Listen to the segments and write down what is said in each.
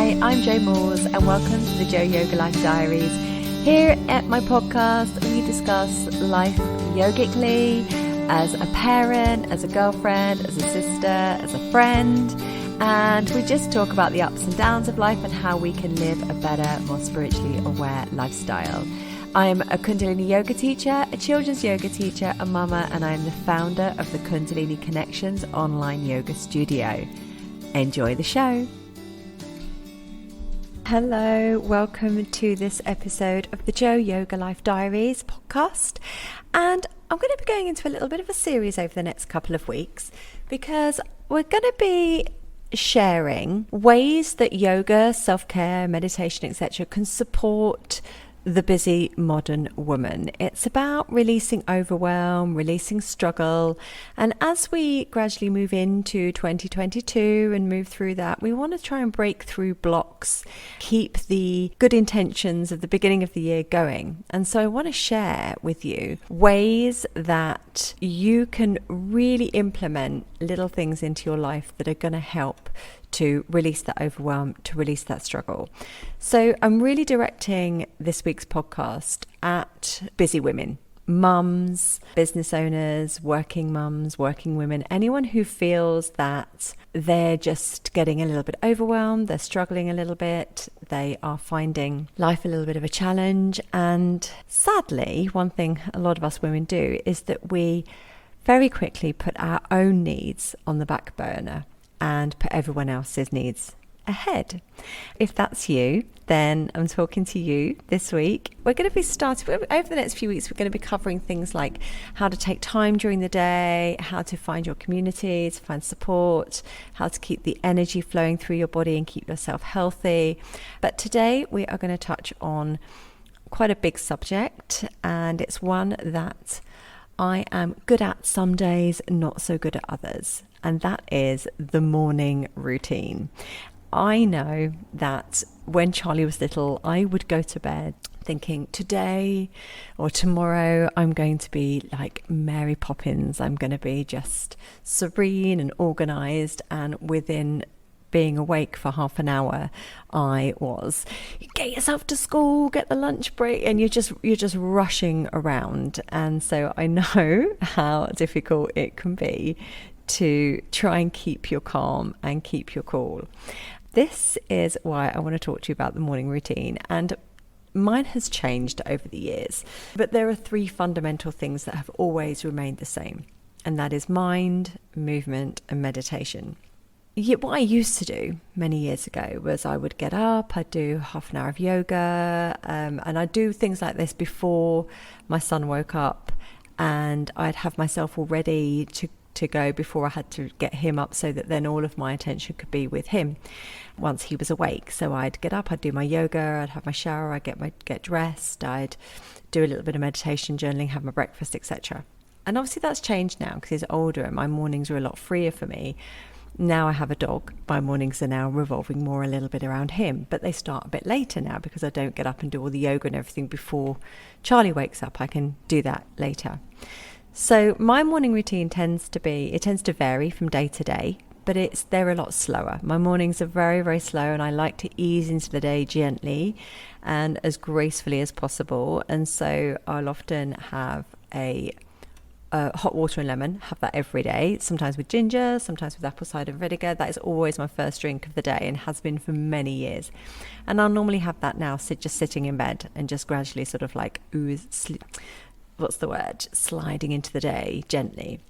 Hi, I'm Jo Moores and welcome to the Jo Yoga Life Diaries. Here at my podcast, we discuss life yogically, as a parent, as a girlfriend, as a sister, as a friend, and we just talk about the ups and downs of life and how we can live a better, more spiritually aware lifestyle. I'm a Kundalini yoga teacher, a children's yoga teacher, a mama, and I'm the founder of the Kundalini Connections online yoga studio. Enjoy the show. Hello, welcome to this episode of the Jo Yoga Life Diaries podcast. And I'm going to be going into a little bit of a series over the next couple of weeks because we're going to be sharing ways that yoga, self-care, meditation, etc. can support the busy modern woman. It's about releasing overwhelm, releasing struggle. And as we gradually move into 2022 and move through that, we want to try and break through blocks, keep the good intentions of the beginning of the year going. And so I want to share with you ways that you can really implement little things into your life that are going to help to release that overwhelm, to release that struggle. So I'm really directing this week's podcast at busy women, mums, business owners, working mums, working women, anyone who feels that they're just getting a little bit overwhelmed, they're struggling a little bit, they are finding life a little bit of a challenge. And sadly, one thing a lot of us women do is that we very quickly put our own needs on the back burner and put everyone else's needs ahead. If that's you, then I'm talking to you this week. We're going to be starting, over the next few weeks, we're going to be covering things like how to take time during the day, how to find your community, to find support, how to keep the energy flowing through your body and keep yourself healthy. But today we are going to touch on quite a big subject, and it's one that I am good at some days, not so good at others. And that is the morning routine. I know that when Charlie was little, I would go to bed thinking today or tomorrow I'm going to be like Mary Poppins. I'm going to be just serene and organized, and within being awake for half an hour, I was, get yourself to school, get the lunch break, and you're just rushing around. And so I know how difficult it can be to try and keep your calm and keep your cool. This is why I want to talk to you about the morning routine. And mine has changed over the years, but there are three fundamental things that have always remained the same, and that is mind, movement, and meditation. What I used to do many years ago was I would get up, I'd do half an hour of yoga, and I'd do things like this before my son woke up, and I'd have myself all ready to go before I had to get him up, so that then all of my attention could be with him once he was awake. So I'd get up, I'd do my yoga, I'd have my shower, I'd get dressed, I'd do a little bit of meditation, journaling, have my breakfast, etc. And obviously that's changed now because he's older and my mornings are a lot freer for me. Now I have a dog. My mornings are now revolving more a little bit around him, but they start a bit later now because I don't get up and do all the yoga and everything before Charlie wakes up. I can do that later. So my morning routine tends to vary from day to day, but they're a lot slower. My mornings are very, very slow, and I like to ease into the day gently and as gracefully as possible. And so I'll often have a hot water and lemon, have that every day, sometimes with ginger, sometimes with apple cider vinegar. That is always my first drink of the day and has been for many years. And I'll normally have that now, just sitting in bed and just gradually sort of like sliding into the day gently.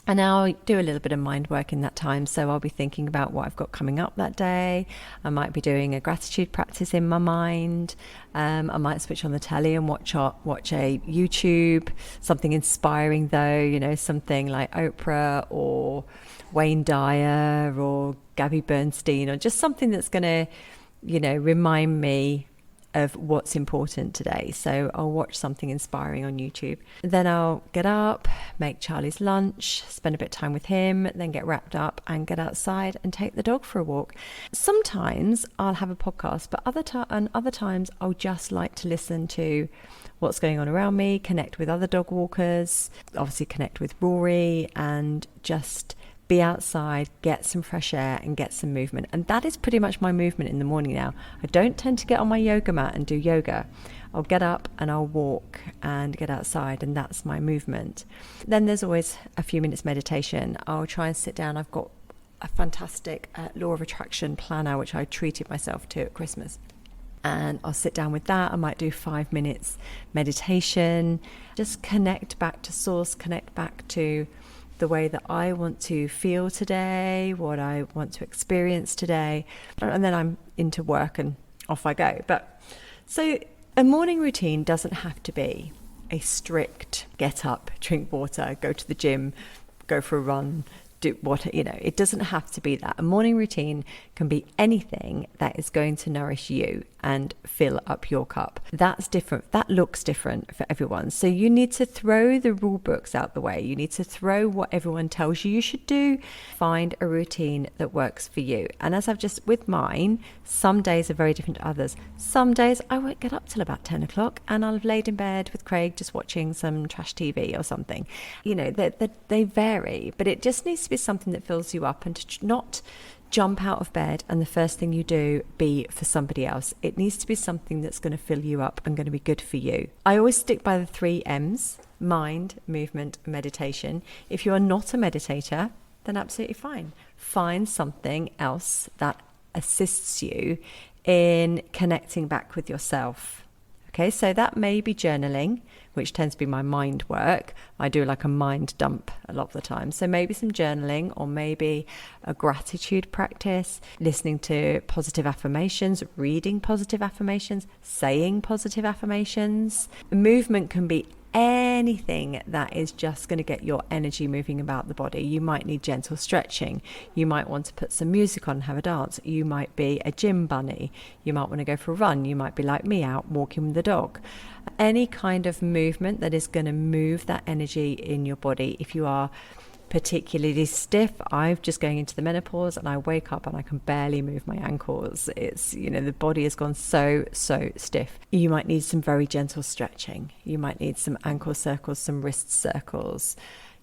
And I'll do a little bit of mind work in that time. So I'll be thinking about what I've got coming up that day. I might be doing a gratitude practice in my mind. I might switch on the telly and watch a YouTube, something inspiring though, something like Oprah or Wayne Dyer or Gabby Bernstein, or just something that's going to, remind me of what's important today. So I'll watch something inspiring on YouTube. Then I'll get up, make Charlie's lunch, spend a bit of time with him, then get wrapped up and get outside and take the dog for a walk. Sometimes I'll have a podcast, but other times I'll just like to listen to what's going on around me, connect with other dog walkers, obviously connect with Rory, and just be outside, get some fresh air and get some movement. And that is pretty much my movement in the morning now. I don't tend to get on my yoga mat and do yoga. I'll get up and I'll walk and get outside, and that's my movement. Then there's always a few minutes meditation. I'll try and sit down. I've got a fantastic law of attraction planner, which I treated myself to at Christmas. And I'll sit down with that. I might do 5 minutes meditation, just connect back to source, connect back to the way that I want to feel today, what I want to experience today. And then I'm into work and off I go. But so a morning routine doesn't have to be a strict get up, drink water, go to the gym, go for a run, do what, it doesn't have to be that. A morning routine can be anything that is going to nourish you and fill up your cup. That's different. That looks different for everyone. So you need to throw the rule books out the way. You need to throw what everyone tells you should do. Find a routine that works for you. And as I've just, with mine, some days are very different to others. Some days I won't get up till about 10 o'clock and I'll have laid in bed with Craig just watching some trash TV or something. They vary, but it just needs to be something that fills you up, and to not jump out of bed and the first thing you do be for somebody else. It needs to be something that's going to fill you up and going to be good for you. I always stick by the 3 M's: mind, movement, meditation. If you are not a meditator, then absolutely fine. Find something else that assists you in connecting back with yourself. Okay, so that may be journaling, which tends to be my mind work. I do like a mind dump a lot of the time. So maybe some journaling, or maybe a gratitude practice, listening to positive affirmations, reading positive affirmations, saying positive affirmations. Movement can be anything that is just going to get your energy moving about the body. You might need gentle stretching. You might want to put some music on and have a dance. You might be a gym bunny. You might want to go for a run. You might be like me, out walking with the dog. Any kind of movement that is going to move that energy in your body. If you are particularly stiff, I'm just going into the menopause and I wake up and I can barely move my ankles. It's, the body has gone so stiff. You might need some very gentle stretching. You might need some ankle circles, some wrist circles.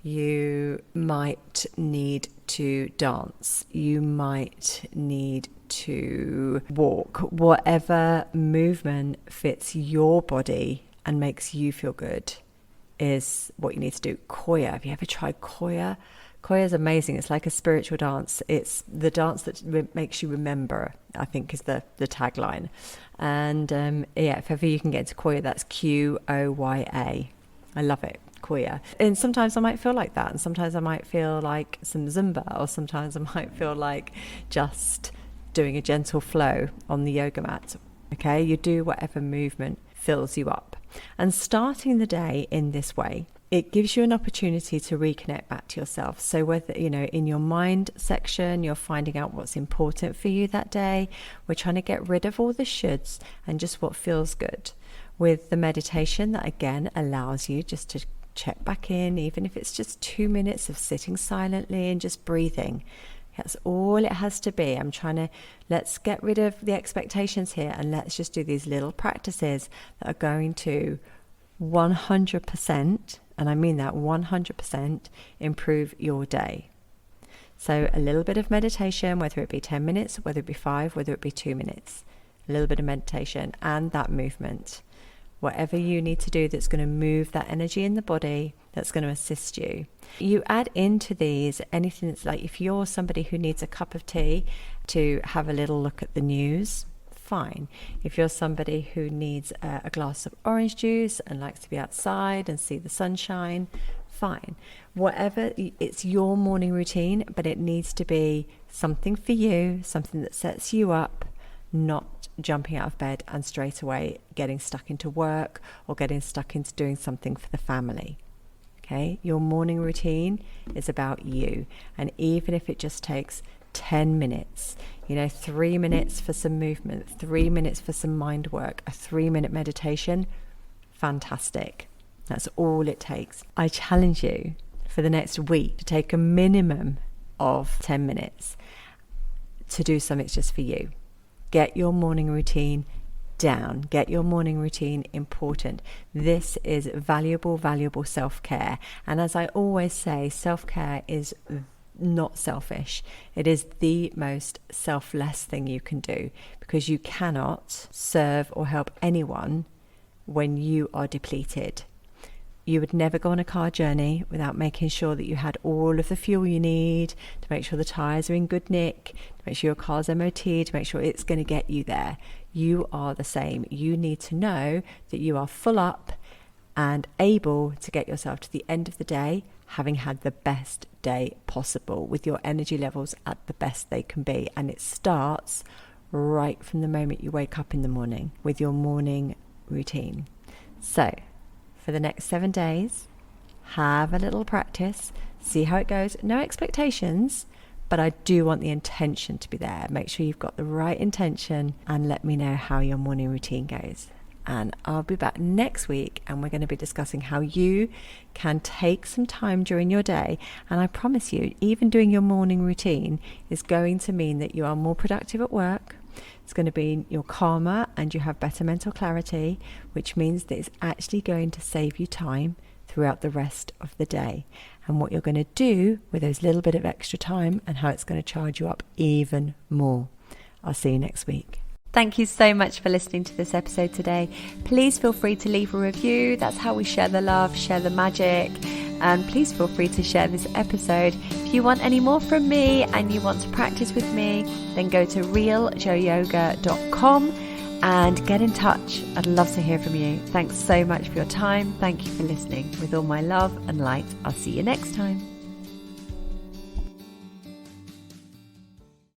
You might need to dance. You might need to walk. Whatever movement fits your body and makes you feel good is what you need to do. Koya. Have you ever tried Koya? Koya is amazing. It's like a spiritual dance. It's the dance that makes you remember, I think, is the tagline. And if ever you can get into Koya, that's Qoya. I love it. Koya. And sometimes I might feel like that, and sometimes I might feel like some Zumba, or sometimes I might feel like just doing a gentle flow on the yoga mat. Okay, you do whatever movement fills you up. And starting the day in this way, it gives you an opportunity to reconnect back to yourself. So whether, in your mind section, you're finding out what's important for you that day. We're trying to get rid of all the shoulds and just what feels good. With the meditation, that again allows you just to check back in, even if it's just 2 minutes of sitting silently and just breathing. That's all it has to be. Let's get rid of the expectations here, and let's just do these little practices that are going to 100%, and I mean that 100%, improve your day. So a little bit of meditation, whether it be 10 minutes, whether it be 5, whether it be 2 minutes, a little bit of meditation and that movement. Whatever you need to do that's going to move that energy in the body, that's going to assist you. You add into these anything that's like, if you're somebody who needs a cup of tea to have a little look at the news, fine. If you're somebody who needs a glass of orange juice and likes to be outside and see the sunshine, fine. Whatever, it's your morning routine, but it needs to be something for you, something that sets you up, not jumping out of bed and straight away getting stuck into work or getting stuck into doing something for the family. Okay, your morning routine is about you, and even if it just takes 10 minutes, 3 minutes for some movement, 3 minutes for some mind work, a 3-minute meditation, fantastic. That's all it takes. I challenge you for the next week to take a minimum of 10 minutes to do something just for you. Get your morning routine down. Get your morning routine important. This is valuable self-care. And as I always say, self-care is not selfish. It is the most selfless thing you can do, because you cannot serve or help anyone when you are depleted. You would never go on a car journey without making sure that you had all of the fuel you need, to make sure the tyres are in good nick, to make sure your car's MOT, to make sure it's going to get you there. You are the same. You need to know that you are full up and able to get yourself to the end of the day having had the best day possible, with your energy levels at the best they can be. And it starts right from the moment you wake up in the morning with your morning routine. So for the next 7 days, have a little practice, see how it goes. No expectations, but I do want the intention to be there. Make sure you've got the right intention, and let me know how your morning routine goes. And I'll be back next week, and we're going to be discussing how you can take some time during your day. And I promise you, even doing your morning routine is going to mean that you are more productive at work. It's going to be you're calmer and you have better mental clarity, which means that it's actually going to save you time throughout the rest of the day. And what you're going to do with those little bit of extra time, and how it's going to charge you up even more. I'll see you next week. Thank you so much for listening to this episode today. Please feel free to leave a review. That's how we share the love, share the magic. And please feel free to share this episode. If you want any more from me and you want to practice with me, then go to realjoeyoga.com and get in touch. I'd love to hear from you. Thanks so much for your time. Thank you for listening. With all my love and light, I'll see you next time.